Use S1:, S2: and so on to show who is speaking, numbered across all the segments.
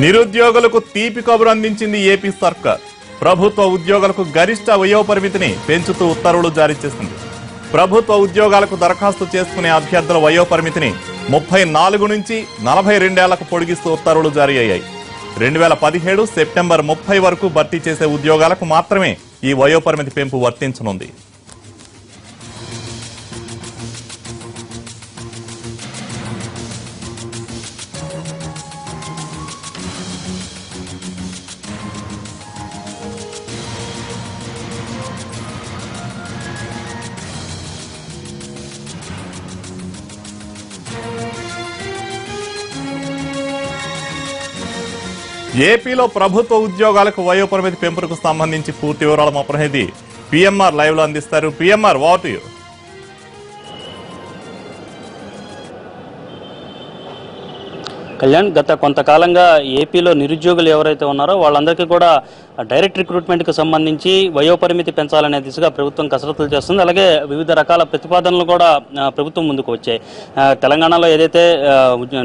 S1: నిరుద్యోగులకు తీపి కబురు అందించింది ఏపీ సర్కార్. ప్రభుత్వ ఉద్యోగులకు గరిష్ట వయోపరిమితిని పెంచుతూ ఉత్తర్వులు జారీ చేసింది. ప్రభుత్వ ఉద్యోగాలకు దరఖాస్తు చేసుకునే అభ్యర్థుల వయోపరిమితిని 34 నుంచి 42 ఏళ్లకు పొడిగిస్తూ ఉత్తర్వులు జారీ అయ్యాయి. 2017 సెప్టెంబర్ 30 వరకు భర్తీ చేసే ఉద్యోగాలకు మాత్రమే ఈ వయోపరిమితి పెంపు వర్తించనుంది. ఏపీలో ప్రభుత్వ ఉద్యోగాలకు వయోపరిమితి పెంపుకు సంబంధించి పూర్తి వివరాలు మా ప్రతినిధి పిఎంఆర్ లైవ్ లో అందిస్తారు. PMR, what you?
S2: కళ్యాణ్, గత కొంతకాలంగా ఏపీలో నిరుద్యోగులు ఎవరైతే ఉన్నారో వాళ్ళందరికీ కూడా డైరెక్ట్ రిక్రూట్మెంట్కి సంబంధించి వయోపరిమితి పెంచాలనే దిశగా ప్రభుత్వం కసరత్తులు చేస్తుంది. అలాగే వివిధ రకాల ప్రతిపాదనలు కూడా ప్రభుత్వం ముందుకు వచ్చాయి. తెలంగాణలో ఏదైతే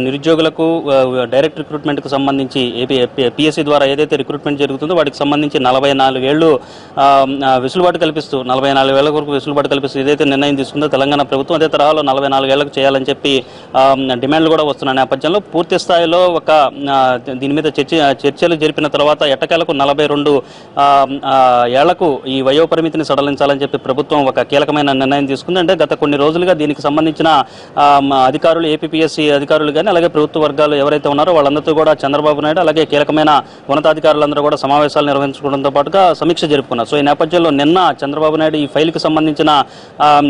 S2: నిరుద్యోగులకు డైరెక్ట్ రిక్రూట్మెంట్కి సంబంధించి పిఎస్సి ద్వారా ఏదైతే రిక్రూట్మెంట్ జరుగుతుందో వాటికి సంబంధించి 44 ఏళ్ళు వెసులుబాటు కల్పిస్తూ 44 ఏళ్ల వరకు వెసులుబాటు కల్పిస్తూ ఏదైతే నిర్ణయం తీసుకుందో తెలంగాణ ప్రభుత్వం, అదే తరహాలో 44 ఏళ్లకు చేయాలని చెప్పి డిమాండ్లు కూడా వస్తున్న నేపథ్యంలో పూర్తి స్థాయిలో ఒక దీని మీద చర్చలు జరిపిన తర్వాత ఎట్టకేలకు 42 ఏళ్లకు ఈ వయోపరిమితిని సడలించాలని చెప్పి ప్రభుత్వం ఒక కీలకమైన నిర్ణయం తీసుకుంది. అంటే గత కొన్ని రోజులుగా దీనికి సంబంధించిన అధికారులు, ఏపీపీఎస్సీ అధికారులు కానీ అలాగే ప్రభుత్వ వర్గాలు ఎవరైతే ఉన్నారో వాళ్ళందరితో కూడా చంద్రబాబు నాయుడు అలాగే కీలకమైన ఉన్నతాధికారులందరూ కూడా సమావేశాలు నిర్వహించుకోవడంతో పాటుగా సమీక్ష జరుపుకున్నారు. సో ఈ నేపథ్యంలో నిన్న చంద్రబాబు నాయుడు ఈ ఫైల్కి సంబంధించిన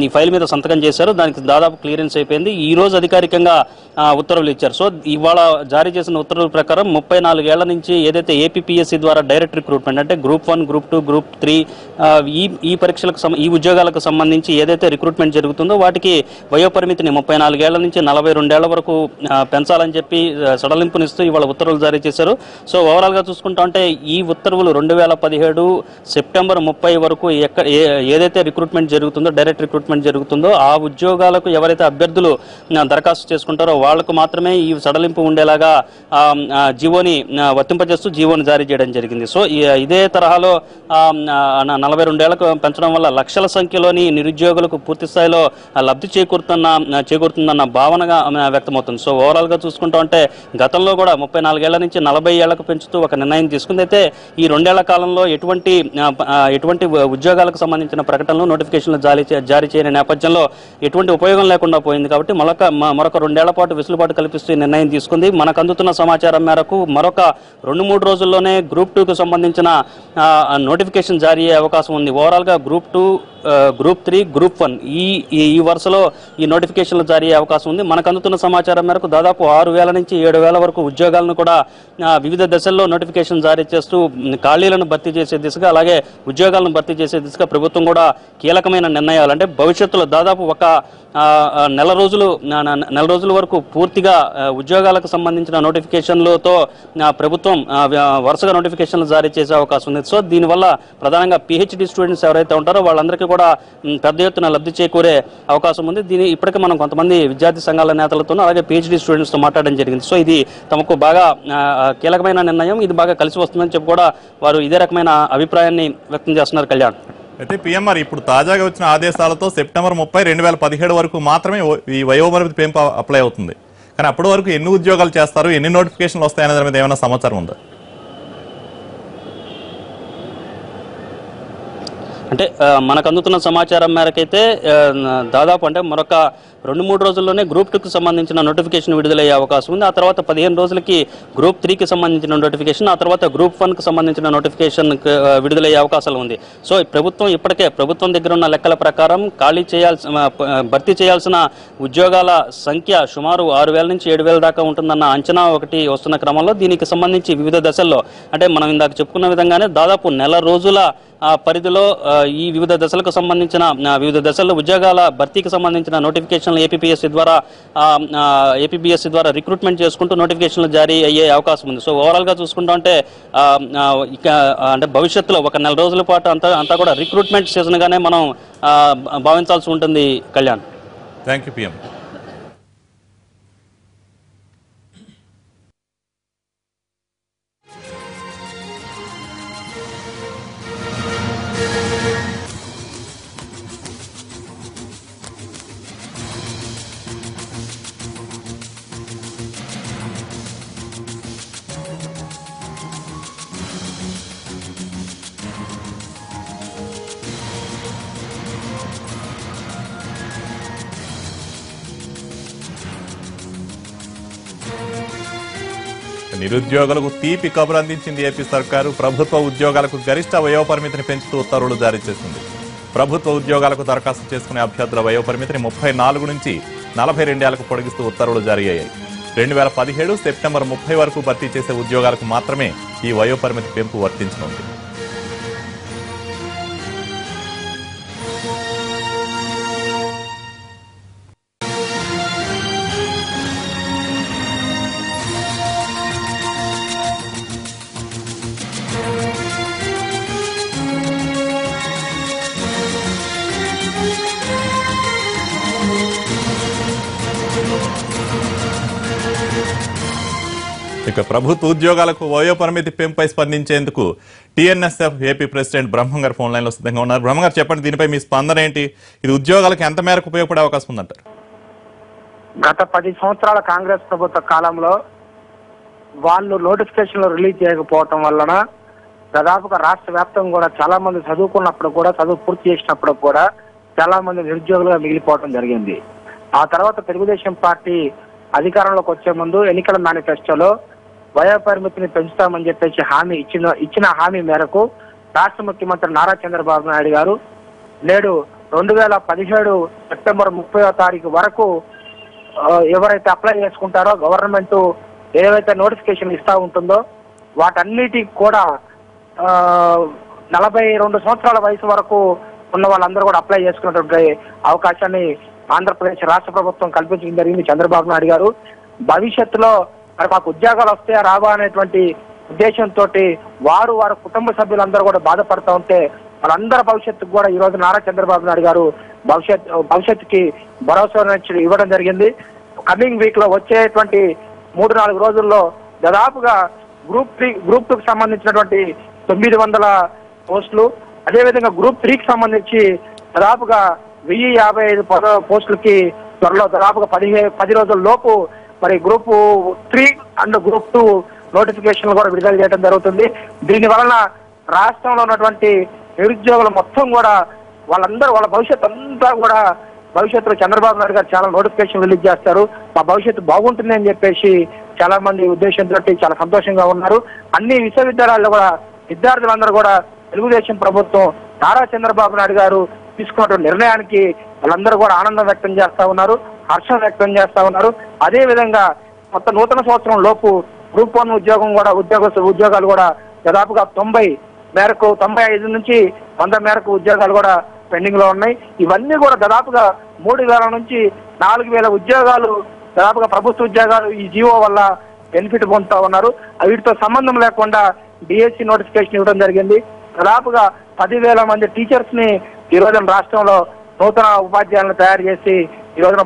S2: ఈ ఫైల్ మీద సంతకం చేశారు. దానికి దాదాపు క్లియరెన్స్ అయిపోయింది. ఈ రోజు అధికారికంగా ఉత్తర్వులు ఇచ్చారు. సో ఇవాళ జారీ చేసిన ఉత్తర్వుల ప్రకారం 34 ఏళ్ల నుంచి ఏదైతే ఏపీపీఎస్సీ ద్వారా డైరెక్ట్ రిక్రూట్మెంట్ అంటే గ్రూప్ 1, గ్రూప్ 2, గ్రూప్ 3 ఈ పరీక్షలకు ఈ ఉద్యోగాలకు సంబంధించి ఏదైతే రిక్రూట్మెంట్ జరుగుతుందో వాటికి వయోపరిమితిని 34 ఏళ్ల నుంచి 42 ఏళ్ల వరకు పెంచాలని చెప్పి సడలింపునిస్తూ ఇవాళ ఉత్తర్వులు జారీ చేశారు. సో ఓవరాల్గా చూసుకుంటా ఉంటే ఈ ఉత్తర్వులు 2017 సెప్టెంబర్ 30 వరకు ఏదైతే రిక్రూట్మెంట్ జరుగుతుందో డైరెక్ట్ రిక్రూట్మెంట్ జరుగుతుందో ఆ ఉద్యోగాలకు ఎవరైతే అభ్యర్థులు దరఖాస్తు చేసుకుంటారో వాళ్లకు మాత్రమే ఈ సడలింపు ఉండేలాగా జీవోని వర్తింపజేస్తూ జీవోని జారీ చేయడం జరిగింది. సో ఇదే తరహాలో 42 ఏళ్లకు పెంచడం వల్ల లక్షల సంఖ్యలోని నిరుద్యోగులకు పూర్తి స్థాయిలో లబ్ధి చేకూరుతుందన్న భావనగా వ్యక్తమవుతుంది. సో ఓవరాల్గా చూసుకుంటూ ఉంటే గతంలో కూడా 34 ఏళ్ల నుంచి 40 ఏళ్లకు పెంచుతూ ఒక నిర్ణయం తీసుకుంది. అయితే ఈ 2 ఏళ్ల కాలంలో ఎటువంటి ఉద్యోగాలకు సంబంధించిన ప్రకటనలు, నోటిఫికేషన్లు జారీ చేయని నేపథ్యంలో ఎటువంటి ఉపయోగం లేకుండా పోయింది. కాబట్టి మరొక 2 ఏళ్ల పాటు వెసులుబాటు కల్పిస్తూ ఈ నిర్ణయం తీసుకుంది. మనకు అందుతున్న సమాచారం మేరకు మరొక 2-3 రోజుల్లోనే గ్రూప్ 2కు సంబంధించిన నోటిఫికేషన్ జారీ అయ్యే అవకాశం ఉంది. ఓవరాల్గా గ్రూప్ 2, గ్రూప్ 3, గ్రూప్ 1 ఈ వరుసలో ఈ నోటిఫికేషన్లు జారీ అయ్యే అవకాశం ఉంది. మనకు అందుతున్న సమాచారం మేరకు దాదాపు 6,000 నుంచి 7,000 వరకు ఉద్యోగాలను కూడా వివిధ దశల్లో నోటిఫికేషన్ జారీ చేస్తూ ఖాళీలను భర్తీ చేసే దిశగా అలాగే ఉద్యోగాలను భర్తీ చేసే దిశగా ప్రభుత్వం కూడా కీలకమైన నిర్ణయాలు అంటే భవిష్యత్తులో దాదాపు ఒక నెల రోజుల వరకు పూర్తిగా ఉద్యోగాలకు సంబంధించిన నోటిఫికేషన్లతో ప్రభుత్వం వరుసగా నోటిఫికేషన్లు జారీ చేసే అవకాశం ఉంది. సో దీనివల్ల ప్రధానంగా పిహెచ్డి స్టూడెంట్స్ ఎవరైతే ఉంటారో వాళ్ళందరికీ కూడా పెద్ద ఎత్తున లబ్ధి చేకూరే అవకాశం ఉంది. ఇప్పటికే మనం కొంతమంది విద్యార్థి సంఘాల నేతలతోనూ అలాగే పిహెచ్డి స్టూడెంట్స్తో మాట్లాడడం జరిగింది. సో ఇది తమకు బాగా కీలకమైన నిర్ణయం, ఇది బాగా కలిసి వస్తుందని చెప్పి కూడా వారు ఇదే రకమైన అభిప్రాయాన్ని వ్యక్తం చేస్తున్నారు. కళ్యాణ్,
S1: అయితే పిఎంఆర్ ఇప్పుడు తాజాగా వచ్చిన ఆదేశాలతో సెప్టెంబర్ 30, 2017 వరకు మాత్రమే ఈ వయోపరిమితి పెంపు అప్లై అవుతుంది. కానీ అప్పటి వరకు ఎన్ని ఉద్యోగాలు చేస్తారు, ఎన్ని నోటిఫికేషన్లు వస్తాయనే దాని మీద ఏమైనా సమాచారం ఉందా?
S2: అంటే మనకు అందుతున్న సమాచారం మేరకైతే దాదాపు అంటే మరొక 2-3 రోజుల్లోనే గ్రూప్ 2కి సంబంధించిన నోటిఫికేషన్ విడుదలయ్యే అవకాశం ఉంది. ఆ తర్వాత 15 రోజులకి గ్రూప్ 3కి సంబంధించిన నోటిఫికేషన్, ఆ తర్వాత గ్రూప్ 1కి సంబంధించిన నోటిఫికేషన్ విడుదలయ్యే అవకాశాలు ఉంది. సో ప్రభుత్వం దగ్గర ఉన్న లెక్కల ప్రకారం భర్తీ చేయాల్సిన ఉద్యోగాల సంఖ్య సుమారు 6,000 నుంచి 7,000 దాకా ఉంటుందన్న అంచనా ఒకటి వస్తున్న క్రమంలో దీనికి సంబంధించి వివిధ దశల్లో అంటే మనం ఇందాక చెప్పుకున్న విధంగానే దాదాపు నెల రోజుల పరిధిలో ఈ వివిధ దశలకు సంబంధించిన వివిధ దశల్లో ఉద్యోగాల భర్తీకి సంబంధించిన నోటిఫికేషన్లు ఏపీపీఎస్సీ ద్వారా రిక్రూట్మెంట్ చేసుకుంటూ నోటిఫికేషన్లు జారీ అయ్యే అవకాశం ఉంది. సో ఓవరాల్గా చూసుకుంటా అంటే భవిష్యత్తులో ఒక నెల రోజుల పాటు అంతా కూడా రిక్రూట్మెంట్ సీజన్గానే మనం భావించాల్సి ఉంటుంది. Kalyan,
S1: thank you PM. నిరుద్యోగులకు తీపి కబురు అందించింది ఏపీ సర్కారు. ప్రభుత్వ ఉద్యోగాలకు గరిష్ట వయోపరిమితిని పెంచుతూ ఉత్తర్వులు జారీ చేసింది. ప్రభుత్వ ఉద్యోగాలకు దరఖాస్తు చేసుకునే అభ్యర్థుల వయోపరిమితిని 34 నుంచి 42 ఏళ్లకు పొడిగిస్తూ ఉత్తర్వులు జారీ అయ్యాయి. 2017 సెప్టెంబర్ 30 వరకు భర్తీ చేసే ఉద్యోగాలకు మాత్రమే ఈ వయోపరిమితి పెంపు వర్తించనుంది. ఇక ప్రభుత్వ ఉద్యోగాలకు వయోపరిమితి పెంపై స్పందించేందుకు టీఎన్ఎస్ఎఫ్ ఏపీ ప్రెసిడెంట్ బ్రహ్మంగారు ఫోన్ లైన్ లో సిద్ధంగా ఉన్నారు. బ్రహ్మంగారు, చెప్పండి, దీనిపై మీ స్పందన ఏంటి? ఇది ఉద్యోగాలకు ఎంత మేరకు ఉపయోగపడే అవకాశం ఉందంటారు?
S3: గత 10 సంవత్సరాల కాంగ్రెస్ ప్రభుత్వ కాలంలో వాళ్ళు నోటిఫికేషన్లు రిలీజ్ చేయకపోవటం వలన దాదాపుగా రాష్ట్ర వ్యాప్తంగా కూడా చాలా మంది చదువుకున్నప్పుడు కూడా, చదువు పూర్తి చేసినప్పుడు కూడా చాలా మంది నిరుద్యోగులుగా మిగిలిపోవడం జరిగింది. ఆ తర్వాత తెలుగుదేశం పార్టీ అధికారంలోకి వచ్చే ముందు ఎన్నికల మేనిఫెస్టోలో వయోపరిమితిని పెంచుతామని చెప్పేసి ఇచ్చిన హామీ మేరకు రాష్ట్ర ముఖ్యమంత్రి నారా చంద్రబాబు నాయుడు గారు నేడు 2017 సెప్టెంబర్ 30వ తారీఖు వరకు ఎవరైతే అప్లై చేసుకుంటారో గవర్నమెంట్ ఏవైతే నోటిఫికేషన్ ఇస్తా ఉంటుందో వాటన్నిటికి కూడా 42 సంవత్సరాల వయసు వరకు ఉన్న వాళ్ళందరూ కూడా అప్లై చేసుకున్నటువంటి అవకాశాన్ని ఆంధ్రప్రదేశ్ రాష్ట్ర ప్రభుత్వం కల్పించడం జరిగింది చంద్రబాబు నాయుడు గారు. భవిష్యత్తులో మరి మాకు ఉద్యోగాలు వస్తాయా రావా అనేటువంటి ఉద్దేశంతో వారి కుటుంబ సభ్యులందరూ కూడా బాధపడుతూ ఉంటే వాళ్ళందరి భవిష్యత్తుకు కూడా ఈ రోజు నారా చంద్రబాబు నాయుడు గారు భవిష్యత్తుకి భరోసా ఇవ్వడం జరిగింది. కమింగ్ వీక్ లో వచ్చేటువంటి 3-4 రోజుల్లో దాదాపుగా గ్రూప్ 2కి సంబంధించినటువంటి 900 పోస్టులు, అదేవిధంగా గ్రూప్ 3కి సంబంధించి దాదాపుగా 1055 పోస్టులకి త్వరలో దాదాపుగా 10 రోజుల లోపు మరి గ్రూప్ 3 అండ్ గ్రూప్ 2 నోటిఫికేషన్లు కూడా విడుదల చేయడం జరుగుతుంది. దీని వలన రాష్ట్రంలో ఉన్నటువంటి నిరుద్యోగులు మొత్తం కూడా వాళ్ళందరూ వాళ్ళ భవిష్యత్తు అంతా కూడా భవిష్యత్తులో చంద్రబాబు నాయుడు గారు చాలా నోటిఫికేషన్ రిలీజ్ చేస్తారు, మా భవిష్యత్తు బాగుంటుంది అని చెప్పేసి చాలా మంది ఉద్దేశంతో చాలా సంతోషంగా ఉన్నారు. అన్ని విశ్వవిద్యాలయాల్లో కూడా విద్యార్థులందరూ కూడా తెలుగుదేశం ప్రభుత్వం నారా చంద్రబాబు నాయుడు గారు తీసుకున్నటువంటి నిర్ణయానికి వాళ్ళందరూ కూడా ఆనందం వ్యక్తం చేస్తా ఉన్నారు, హర్షం వ్యక్తం చేస్తా ఉన్నారు. అదే విధంగా మొత్తం నూతన సంవత్సరం లోపు గ్రూప్ 1 ఉద్యోగాలు కూడా దాదాపుగా 95 నుంచి 100 మేరకు ఉద్యోగాలు కూడా పెండింగ్ లో ఉన్నాయి. ఇవన్నీ కూడా దాదాపుగా 3000 నుంచి 4000 ఉద్యోగాలు దాదాపుగా ప్రభుత్వ ఉద్యోగాలు ఈ జీవో వల్ల బెనిఫిట్ పొందుతా ఉన్నారు. వీటితో సంబంధం లేకుండా డిఎస్సి నోటిఫికేషన్ ఇవ్వడం జరిగింది. దాదాపుగా 10,000 మంది టీచర్స్ ని ఈ రోజున రాష్ట్రంలో నూతన ఉపాధ్యాయులను తయారు చేసి ఈ రోజున